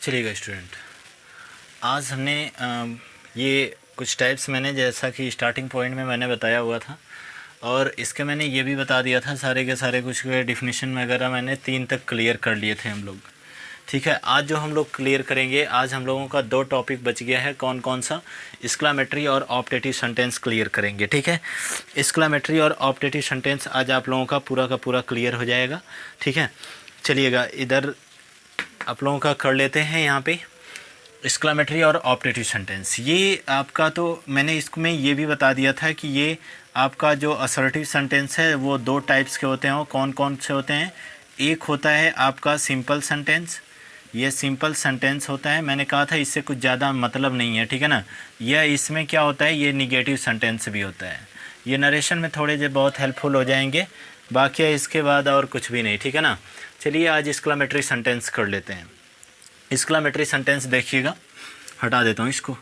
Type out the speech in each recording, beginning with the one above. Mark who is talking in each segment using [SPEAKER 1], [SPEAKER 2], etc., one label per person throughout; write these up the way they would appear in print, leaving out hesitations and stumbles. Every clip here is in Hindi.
[SPEAKER 1] चलिएगा स्टूडेंट, आज हमने ये कुछ टाइप्स मैंने जैसा कि स्टार्टिंग पॉइंट में मैंने बताया हुआ था और इसके मैंने ये भी बता दिया था, सारे के सारे कुछ डिफिनीशन वगैरह मैंने 3 तक क्लियर कर लिए थे हम लोग। ठीक है, आज जो हम लोग क्लियर करेंगे, आज हम लोगों का 2 टॉपिक बच गया है। कौन कौन सा? एक्सक्लेमेटरी और ऑप्टेटिव सेंटेंस क्लियर करेंगे। ठीक है, एक्सक्लेमेटरी और ऑप्टेटिव सेंटेंस आज आप लोगों का पूरा क्लियर हो जाएगा। ठीक है, चलिएगा इधर आप लोगों का कर लेते हैं। यहाँ पे एक्सक्लेमेटरी और ऑप्टेटिव सेंटेंस, ये आपका तो मैंने इसमें ये भी बता दिया था कि ये आपका जो असर्टिव सेंटेंस है वो 2 टाइप्स के होते हैं। वो कौन कौन से होते हैं? एक होता है आपका सिंपल सेंटेंस, ये सिंपल सेंटेंस होता है। मैंने कहा था इससे कुछ ज़्यादा मतलब नहीं है, ठीक है ना। यह इसमें क्या होता है, ये निगेटिव सेंटेंस भी होता है। ये नरेशन में थोड़े जो बहुत हेल्पफुल हो जाएंगे, बाकी इसके बाद और कुछ भी नहीं, ठीक है ना। चलिए आज एक्सक्लेमेटरी सेंटेंस कर लेते हैं। एक्सक्लेमेटरी सेंटेंस देखिएगा, हटा देता हूँ इसको।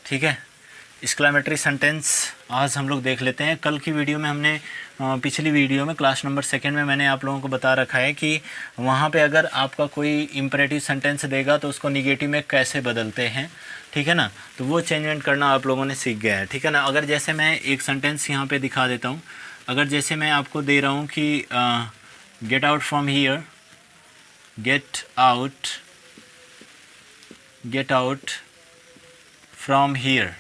[SPEAKER 1] ठीक है, एक्सक्लेमेटरी सेंटेंस आज हम लोग देख लेते हैं। कल की वीडियो में हमने पिछली वीडियो में क्लास नंबर 2 में मैंने आप लोगों को बता रखा है कि वहाँ पे अगर आपका कोई इम्परेटिव सेंटेंस देगा तो उसको निगेटिव में कैसे बदलते हैं, ठीक है ना। तो वो चेंजमेंट करना आप लोगों ने सीख गया है, ठीक है ना। अगर जैसे मैं एक सेंटेंस यहाँ पे दिखा देता हूँ, अगर जैसे मैं आपको दे रहा हूँ कि get out from here, get out from here,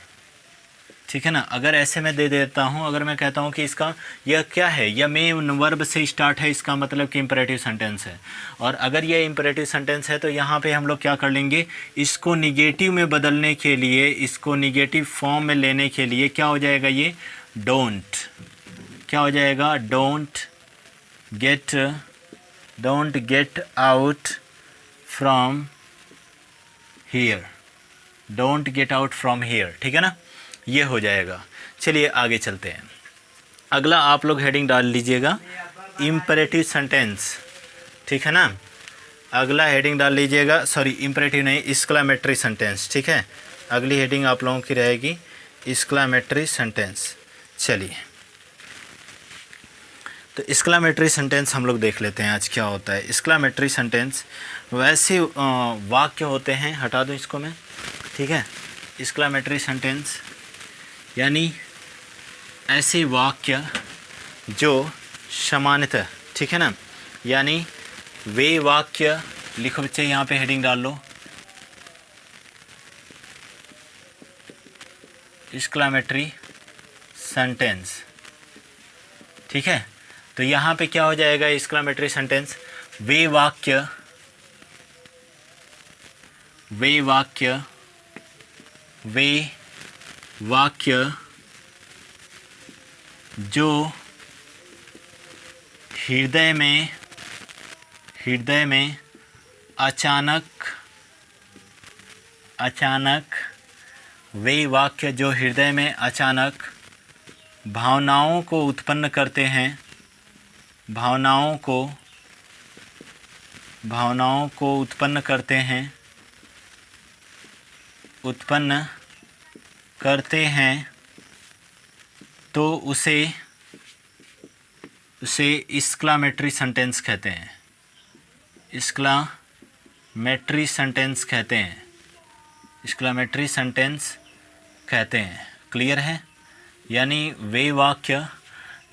[SPEAKER 1] ठीक है ना। अगर ऐसे मैं दे देता हूँ, अगर मैं कहता हूँ कि इसका यह क्या है, यह मेन वर्ब से स्टार्ट है, इसका मतलब कि इम्परेटिव सेंटेंस है। और अगर यह इम्परेटिव सेंटेंस है तो यहाँ पे हम लोग क्या कर लेंगे, इसको निगेटिव में बदलने के लिए, इसको निगेटिव फॉर्म में लेने के लिए क्या हो जाएगा, ये डोंट, क्या हो जाएगा, don't get out from here, don't get out from here, ठीक है ना, ये हो जाएगा। चलिए आगे चलते हैं। अगला आप लोग हेडिंग डाल लीजिएगा, इम्परेटिव सेंटेंस, ठीक है ना। अगला हेडिंग डाल लीजिएगा, सॉरी इम्परेटिव नहीं, एक्सक्लेमेटरी सेंटेंस, ठीक है। अगली हेडिंग आप लोगों की रहेगी एक्सक्लेमेटरी सेंटेंस। चलिए तो एक्सक्लेमेटरी सेंटेंस हम लोग देख लेते हैं आज क्या होता है। एक्सक्लेमेटरी सेंटेंस वैसे वाक्य होते हैं, हटा दूँ इसको मैं, ठीक है। एक्सक्लेमेटरी सेंटेंस यानी ऐसे वाक्य जो सामान्यतः, ठीक है ना, यानी वे वाक्य, लिखो बच्चे यहाँ पे हेडिंग डाल लो, एक्सक्लेमेटरी सेंटेंस, ठीक है। तो यहाँ पे क्या हो जाएगा एक्सक्लेमेटरी सेंटेंस, वे वाक्य जो हृदय में अचानक वे वाक्य जो हृदय में अचानक भावनाओं को उत्पन्न करते हैं, भावनाओं को उत्पन्न करते हैं, तो उसे एक्सक्लेमेटरी सेंटेंस कहते हैं, एक्सक्लेमेटरी सेंटेंस कहते हैं। क्लियर है? यानी वे वाक्य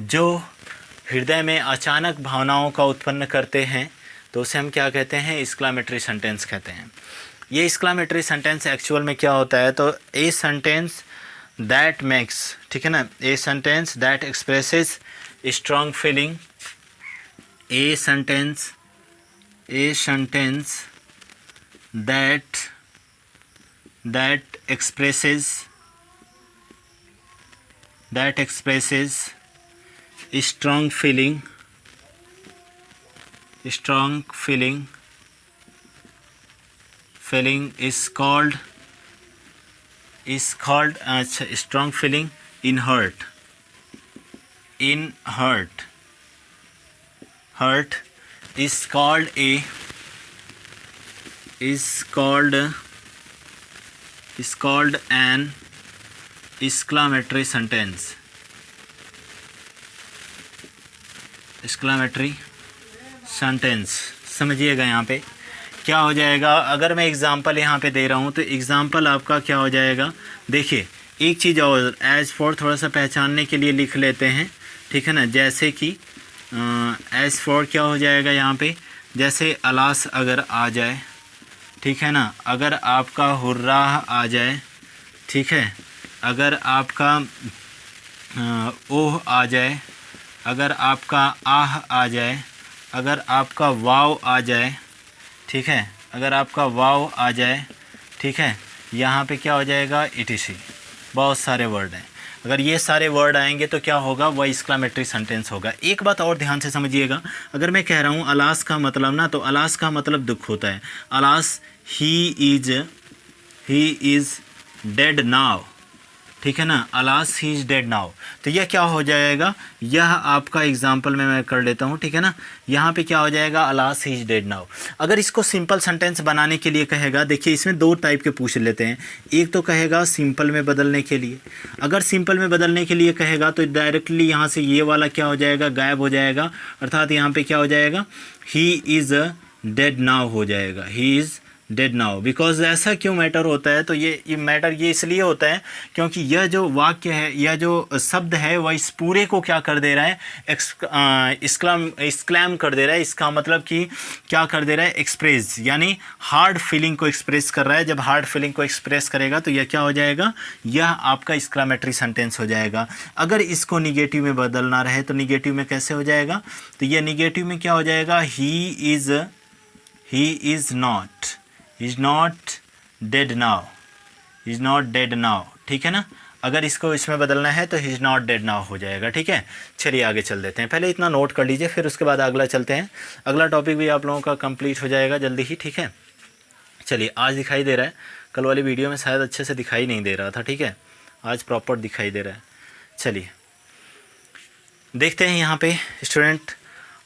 [SPEAKER 1] जो हृदय में अचानक भावनाओं का उत्पन्न करते हैं तो उसे हम क्या कहते हैं, एक्सक्लेमेटरी सेंटेंस कहते हैं। ये एक्सक्लेमेटरी सेंटेंस एक्चुअल में क्या होता है, तो ए सेंटेंस दैट मेक्स, ठीक है ना, a sentence that expresses strong feeling, a sentence that expresses strong feeling is called strong feeling in heart is called an exclamatory sentence, समझिएगा यहाँ पे क्या हो जाएगा, अगर मैं एग्ज़ाम्पल यहाँ पे दे रहा हूँ तो एग्ज़ाम्पल आपका क्या हो जाएगा, देखिए एक चीज़ और एज फॉर थोड़ा सा पहचानने के लिए लिख लेते हैं, ठीक है ना। जैसे कि एज फॉर क्या हो जाएगा यहाँ पे, जैसे अलास अगर आ जाए, ठीक है ना, अगर आपका हुर्राह आ जाए, ठीक है, अगर आपका ओह आ जाए, अगर आपका आह आ जाए, अगर आपका वाव आ जाए, ठीक है, अगर आपका वाव आ जाए, ठीक है, यहाँ पे क्या हो जाएगा, इटीसी। बहुत सारे वर्ड हैं, अगर ये सारे वर्ड आएंगे तो क्या होगा, वह एक्सक्लेमेटरी सेंटेंस होगा। एक बात और ध्यान से समझिएगा, अगर मैं कह रहा हूँ अलास का मतलब ना, तो अलास का मतलब दुख होता है। Alas he is dead now, ठीक है ना, alas he is dead now. तो यह क्या हो जाएगा, यह आपका एग्जाम्पल में मैं कर लेता हूँ, ठीक है ना। यहाँ पे क्या हो जाएगा, alas he is dead now. अगर इसको सिंपल सेंटेंस बनाने के लिए कहेगा, देखिए इसमें दो टाइप के पूछ लेते हैं। एक तो कहेगा सिंपल में बदलने के लिए, अगर सिंपल में बदलने के लिए कहेगा तो डायरेक्टली यहाँ से ये वाला क्या हो जाएगा, गायब हो जाएगा, अर्थात यहाँ पे क्या हो जाएगा, ही इज़ डेड नाउ हो जाएगा, he is dead now. Because ऐसा क्यों मैटर होता है, तो ये मैटर ये इसलिए होता है क्योंकि यह जो वाक्य है, यह जो शब्द है, वह इस पूरे को क्या कर दे रहा है, एक्सक्लैम कर दे रहा है। इसका मतलब कि क्या कर दे रहा है, एक्सप्रेस, यानी हार्ड फीलिंग को एक्सप्रेस कर रहा है। जब हार्ड फीलिंग को एक्सप्रेस करेगा तो यह क्या हो जाएगा, यह आपका एक्सक्लेमेटरी सेंटेंस हो जाएगा। अगर इसको निगेटिव में बदलना रहे तो निगेटिव में कैसे हो जाएगा, तो यह निगेटिव में क्या हो जाएगा, he is not dead now, is not dead now, ठीक है ना। अगर इसको इसमें बदलना है तो he is not dead now हो जाएगा, ठीक है। चलिए आगे चल देते हैं, पहले इतना नोट कर लीजिए, फिर उसके बाद अगला चलते हैं। अगला टॉपिक भी आप लोगों का कंप्लीट हो जाएगा जल्दी ही, ठीक है। चलिए, आज दिखाई दे रहा है, कल वाली वीडियो में शायद अच्छे से दिखाई नहीं दे रहा था, ठीक है, आज प्रॉपर दिखाई दे रहा है। चलिए देखते हैं यहाँ पे स्टूडेंट,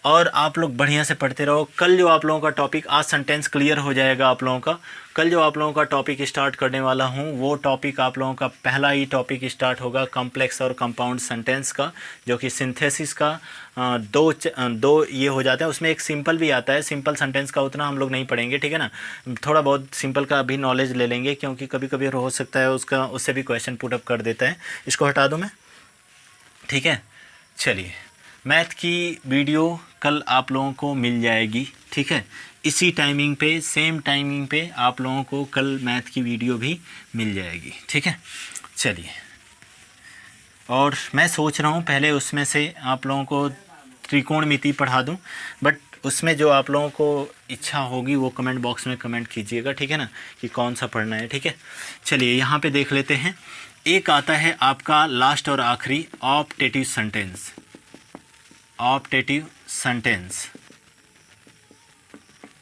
[SPEAKER 1] और आप लोग बढ़िया से पढ़ते रहो। कल जो आप लोगों का टॉपिक, आज सेंटेंस क्लियर हो जाएगा आप लोगों का। कल जो आप लोगों का टॉपिक स्टार्ट करने वाला हूँ, वो टॉपिक आप लोगों का पहला ही टॉपिक स्टार्ट होगा कॉम्प्लेक्स और कंपाउंड सेंटेंस का, जो कि सिंथेसिस का दो ये हो जाता है। उसमें एक सिंपल भी आता है, सिंपल सेंटेंस का उतना हम लोग नहीं पढ़ेंगे, ठीक है ना। थोड़ा बहुत सिंपल का भी नॉलेज ले लेंगे, क्योंकि कभी कभी हो सकता है उससे भी क्वेश्चन पुटअप कर देता है। इसको हटा दूँ मैं, ठीक है। चलिए, मैथ की वीडियो कल आप लोगों को मिल जाएगी, ठीक है, इसी टाइमिंग पे, सेम टाइमिंग पे आप लोगों को कल मैथ की वीडियो भी मिल जाएगी, ठीक है। चलिए, और मैं सोच रहा हूँ पहले उसमें से आप लोगों को त्रिकोणमिति पढ़ा दूँ, बट उसमें जो आप लोगों को इच्छा होगी वो कमेंट बॉक्स में कमेंट कीजिएगा, ठीक है ना, कि कौन सा पढ़ना है, ठीक है। चलिए यहाँ पे देख लेते हैं। एक आता है आपका लास्ट और आखिरी, optative sentence. Optative sentence,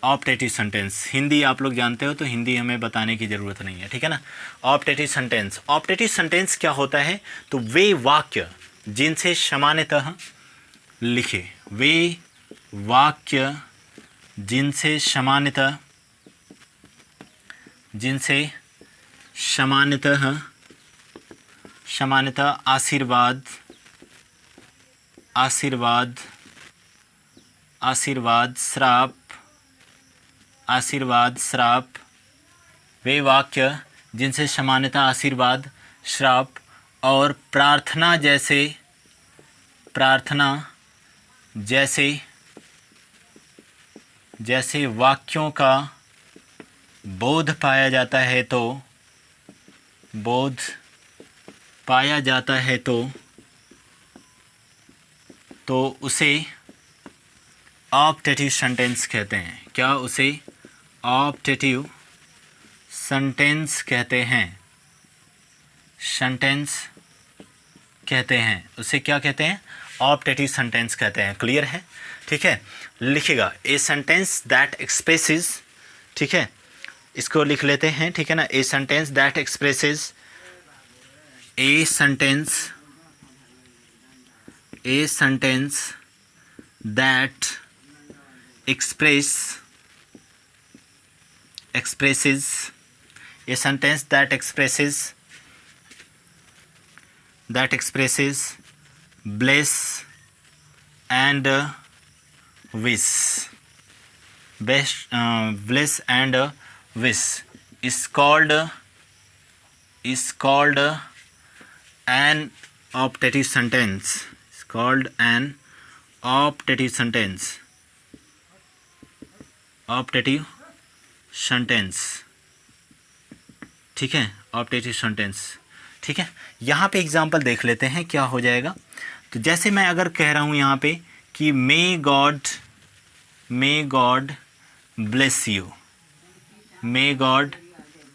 [SPEAKER 1] optative sentence Hindi आप लोग जानते हो, तो हिंदी हमें बताने की ज़रूरत नहीं है, ठीक है ना। ऑप्टेटिव सेंटेंस, ऑप्टेटिव सेंटेंस क्या होता है, तो वे वाक्य जिनसे सामान्यतः लिखे, वे वाक्य जिनसे सामान्यतः आशीर्वाद, श्राप, वे वाक्य जिनसे सामान्यतः आशीर्वाद, श्राप और प्रार्थना जैसे वाक्यों का बोध पाया जाता है तो उसे ऑप्टेटिव सेंटेंस कहते हैं। क्या उसे ऑप्टेटिव सेंटेंस कहते हैं? उसे क्या कहते हैं? ऑप्टेटिव सेंटेंस कहते हैं। क्लियर है? ठीक है, लिखिएगा ए सेंटेंस दैट एक्सप्रेसेस, ठीक है, इसको लिख लेते हैं, ठीक है ना। A sentence that expresses, a sentence that expresses, a sentence that expresses bliss and wish, bliss and wish is called an optative sentence. It's called an optative sentence. Optative sentence. ठीक है, ऑप्टेटिव सेंटेंस. ठीक है, यहाँ पे एग्जाम्पल देख लेते हैं क्या हो जाएगा. तो जैसे मैं अगर कह रहा हूँ यहाँ पे कि may God bless you, may God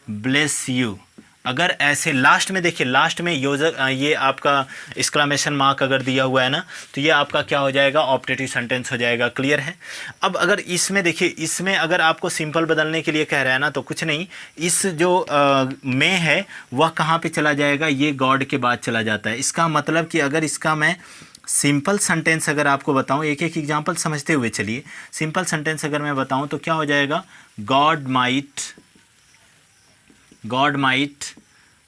[SPEAKER 1] bless you. अगर ऐसे लास्ट में देखिए, लास्ट में यूजर ये आपका एक्सक्लेमेशन मार्क अगर दिया हुआ है ना, तो ये आपका क्या हो जाएगा, ऑप्टेटिव सेंटेंस हो जाएगा. क्लियर है. अब अगर इसमें देखिए, इसमें अगर आपको सिंपल बदलने के लिए कह रहा है ना, तो कुछ नहीं, इस जो में है वह कहाँ पे चला जाएगा, ये गॉड के बाद चला जाता है. इसका मतलब कि अगर इसका मैं सिंपल सेंटेंस अगर आपको बताऊं, एक एक एग्जांपल समझते हुए चलिए. सिंपल सेंटेंस अगर मैं बताऊं तो क्या हो जाएगा, गॉड माइट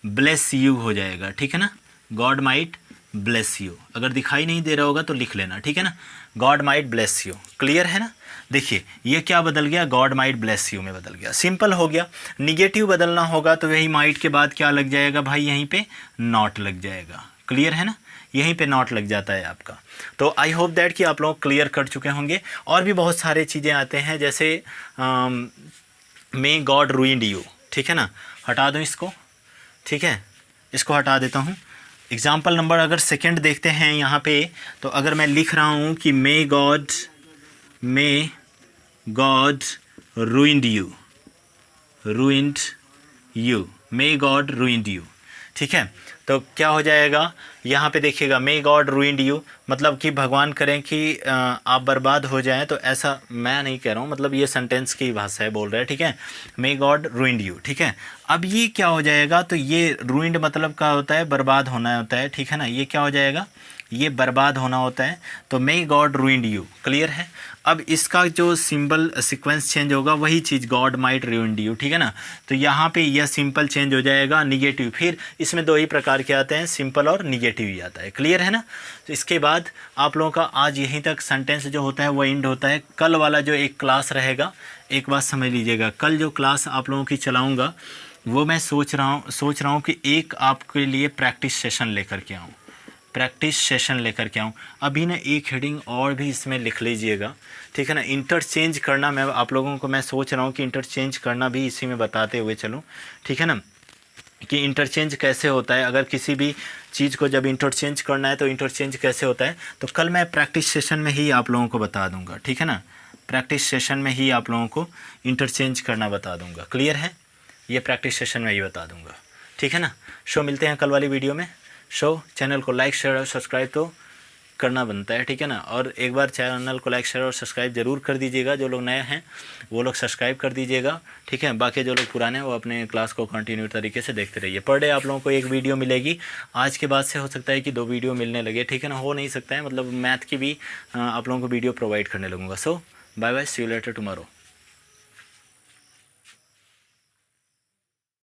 [SPEAKER 1] ब्लेस यू हो जाएगा. ठीक है ना, गॉड माइट ब्लेस यू. अगर दिखाई नहीं दे रहा होगा तो लिख लेना. ठीक है ना, God might bless you. Clear है ना. देखिए ये क्या बदल गया, गॉड माइट ब्लेस यू में बदल गया. सिंपल हो गया. निगेटिव बदलना होगा तो यही माइट के बाद क्या लग जाएगा भाई, यहीं पे नॉट लग जाएगा. क्लियर है ना, यहीं पे नॉट लग जाता है आपका. तो आई होप दैट कि आप लोग क्लियर कर चुके होंगे. और भी बहुत सारे चीज़ें आते हैं, जैसे मे गॉड रूइंड यू. ठीक है ना, हटा दूँ इसको. ठीक है, इसको हटा देता हूँ. एग्जाम्पल नंबर अगर सेकंड देखते हैं यहाँ पे, तो अगर मैं लिख रहा हूँ कि मे गॉड रूइंड यू. ठीक है, तो क्या हो जाएगा यहाँ पे देखिएगा, मे गॉड रूइंड यू मतलब कि भगवान करें कि आप बर्बाद हो जाएं. तो ऐसा मैं नहीं कह रहा हूँ, मतलब ये सेंटेंस की भाषा है, बोल रहा है. ठीक है, मे गॉड रूइंड यू. ठीक है, अब ये क्या हो जाएगा, तो ये रूइंड मतलब क्या होता है, बर्बाद होना होता है. ठीक है ना, ये क्या हो जाएगा, ये बर्बाद होना होता है. तो may God ruined you. Clear है. अब इसका जो सिंबल सीक्वेंस चेंज होगा, वही चीज़ गॉड माइट रूइंड यू. ठीक है ना, तो यहाँ पे यह सिंपल चेंज हो जाएगा निगेटिव. फिर इसमें दो ही प्रकार के आते हैं, सिंपल और निगेटिव ही आता है. क्लियर है ना. तो इसके बाद आप लोगों का आज यहीं तक सेंटेंस जो होता है वो एंड होता है. कल वाला जो एक क्लास रहेगा, एक बात समझ लीजिएगा, कल जो क्लास आप लोगों की चलाऊँगा वो मैं सोच रहा हूँ कि एक आपके लिए प्रैक्टिस सेशन लेकर के आऊँ. अभी ना एक हेडिंग और भी इसमें लिख लीजिएगा. ठीक है ना, इंटरचेंज करना, मैं आप लोगों को मैं सोच रहा हूँ कि इंटरचेंज करना भी इसी में बताते हुए चलूँ. ठीक है ना, कि इंटरचेंज कैसे होता है, अगर किसी भी चीज़ को जब इंटरचेंज करना है तो इंटरचेंज कैसे होता है, तो कल मैं प्रैक्टिस सेशन में ही आप लोगों को बता दूंगा. ठीक है ना, प्रैक्टिस सेशन में ही आप लोगों को इंटरचेंज करना बता दूंगा. क्लियर है, ये प्रैक्टिस सेशन में ही बता दूंगा. ठीक है ना. शो मिलते हैं कल वाली वीडियो में. शो चैनल को लाइक शेयर और सब्सक्राइब तो करना बनता है. ठीक है ना, और एक बार चैनल को लाइक शेयर और सब्सक्राइब ज़रूर कर दीजिएगा. जो लोग नए हैं वो लोग सब्सक्राइब कर दीजिएगा. ठीक है, बाकी जो लोग पुराने हैं वो अपने क्लास को कंटिन्यू तरीके से देखते रहिए. पर डे आप लोगों को एक वीडियो मिलेगी. आज के बाद से हो सकता है कि 2 वीडियो मिलने लगे. ठीक है ना, हो नहीं सकता है, मतलब मैथ की भी आप लोगों को वीडियो प्रोवाइड करने लगूँगा. So bye bye, see you later tomorrow.